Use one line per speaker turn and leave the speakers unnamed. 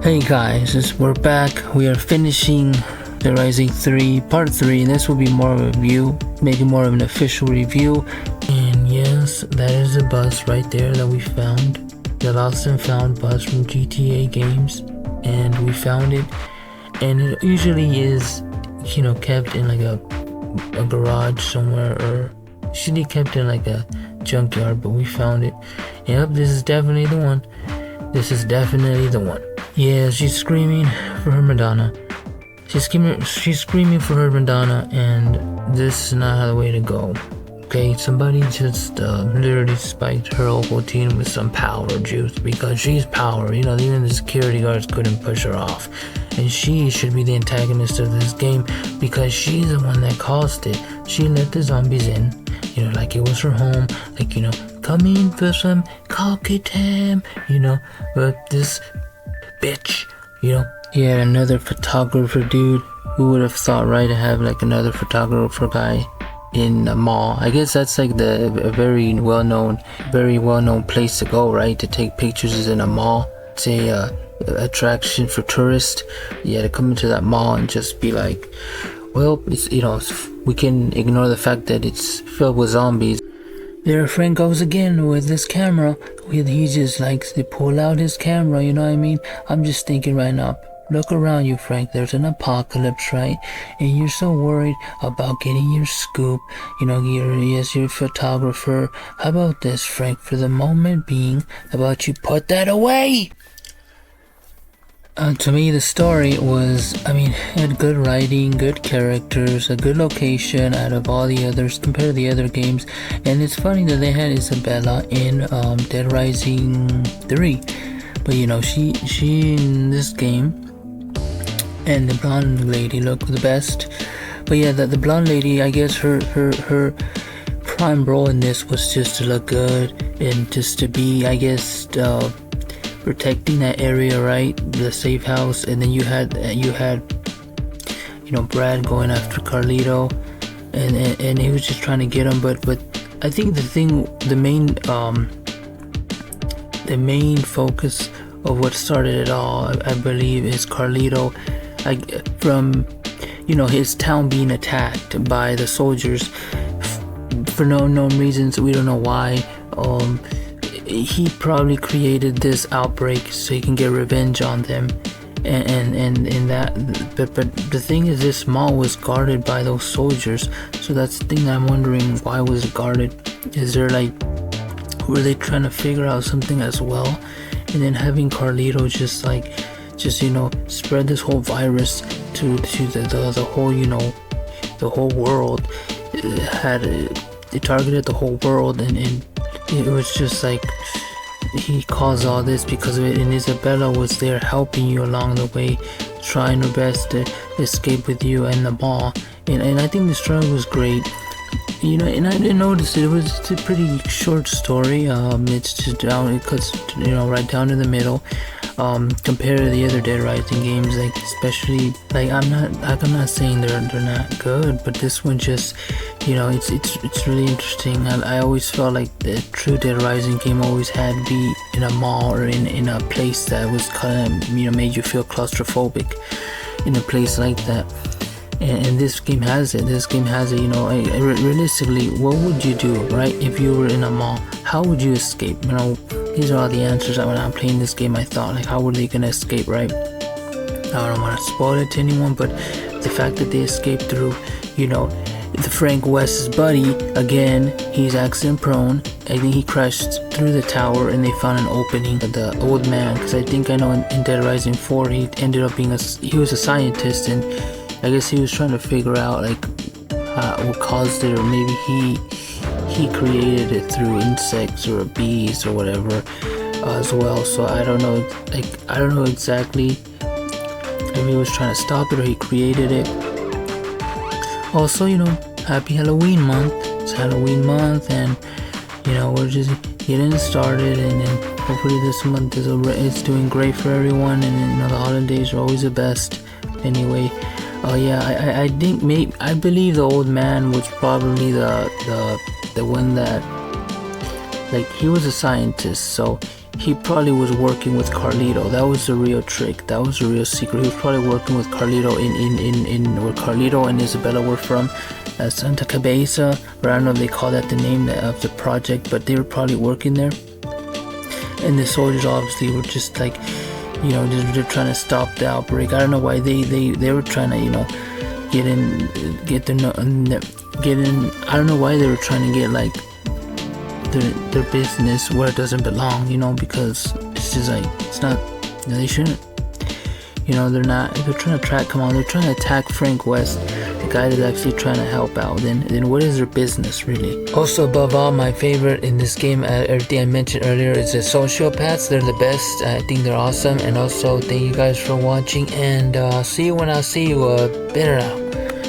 Hey guys, we're back. We are finishing Dead Rising 3 Part 3, and this will be more of a review, maybe more of an official review. And yes, that is a bus right there that we found. The lost and found bus from GTA games. And we found it. And it usually is, kept in like a garage somewhere, or usually kept in like a junkyard, but we found it. Yep, this is definitely the one. This is definitely the one. Yeah, she's screaming for her Madonna. She's screaming for her Madonna, and this is not the way to go. Okay, somebody just literally spiked her Ovaltine with some power juice, because she's power. Even the security guards couldn't push her off. And she should be the antagonist of this game, because she's the one that caused it. She let the zombies in, like it was her home, come in for some coffee time, but this bitch, Yeah, another photographer dude. Who would have thought, right, to have like another photographer guy in a mall? I guess that's like a very well-known place to go, right? To take pictures is in a mall. It's a attraction for tourists. Yeah, to come into that mall and just be like, well, it's we can ignore the fact that it's filled with zombies. There Frank goes again with this camera. He just likes to pull out his camera, you know what I mean? I'm just thinking right now, look around you, Frank. There's an apocalypse, right? And you're so worried about getting your scoop. You're a photographer. How about this, Frank? For the moment being, how about you put that away? To me, the story was, had good writing, good characters, a good location out of all the others compared to the other games. And it's funny that they had Isabella in Dead Rising 3. But she in this game, and the blonde lady look the best. But yeah, the blonde lady, I guess her prime role in this was just to look good and just to be, I guess, protecting that area, right? The safe house. And then you had Brad going after Carlito, and he was just trying to get him. But I think the main focus of what started it all, I believe, is Carlito, from his town being attacked by the soldiers for no known reasons. We don't know why. He probably created this outbreak so he can get revenge on them, and that. But the thing is, this mall was guarded by those soldiers. So that's the thing that I'm wondering, why was it guarded? Is there were they trying to figure out something as well? And then having Carlito just spread this whole virus to the whole the whole world. It targeted the whole world, and it was just like he caused all this because of it. And Isabella was there helping you along the way, trying her best to escape with you and the mall. And I think the story was great. And I didn't notice it was a pretty short story. It's just it cuts right down to the middle. Compared to the other Dead Rising games, especially I'm not saying they're not good, but this one just it's really interesting. I always felt like the true Dead Rising game always had to be in a mall or in a place that was kind of made you feel claustrophobic, in a place like that. And this game has it. Realistically, what would you do, right, if you were in a mall? How would you escape? These are all the answers that when I'm playing this game I thought, how were they gonna escape, right? I don't want to spoil it to anyone, but the fact that they escaped through, the Frank West's buddy, again, he's accident prone. I think he crashed through the tower and they found an opening. The old man, because I know in Dead Rising 4 he ended up being he was a scientist, and I guess he was trying to figure out what caused it, or maybe he created it through insects or bees or whatever as well. So I don't know, I don't know exactly. Maybe he was trying to stop it, or he created it. Also, happy Halloween month. It's Halloween month, and we're just getting started, and then hopefully this month is doing great for everyone, and the holidays are always the best anyway. I think I believe the old man was probably the one that, he was a scientist, so he probably was working with Carlito. That was the real trick. That was the real secret. He was probably working with Carlito in where Carlito and Isabella were from, Santa Cabeza, or I don't know if they call that the name of the project, but they were probably working there. And the soldiers obviously were just like, you know, they're trying to stop the outbreak. I don't know why they were trying to, you know, get in. I don't know why they were trying to get like their business where it doesn't belong, you know, because it's just like, it's not, they shouldn't, you know, they're trying to they're trying to attack Frank West, the guy that's actually trying to help out. Then what is their business really? Also, above all, my favorite in this game, everything I mentioned earlier, is the sociopaths. They're the best. I think they're awesome. And also, thank you guys for watching, and see you when I see you. Better out.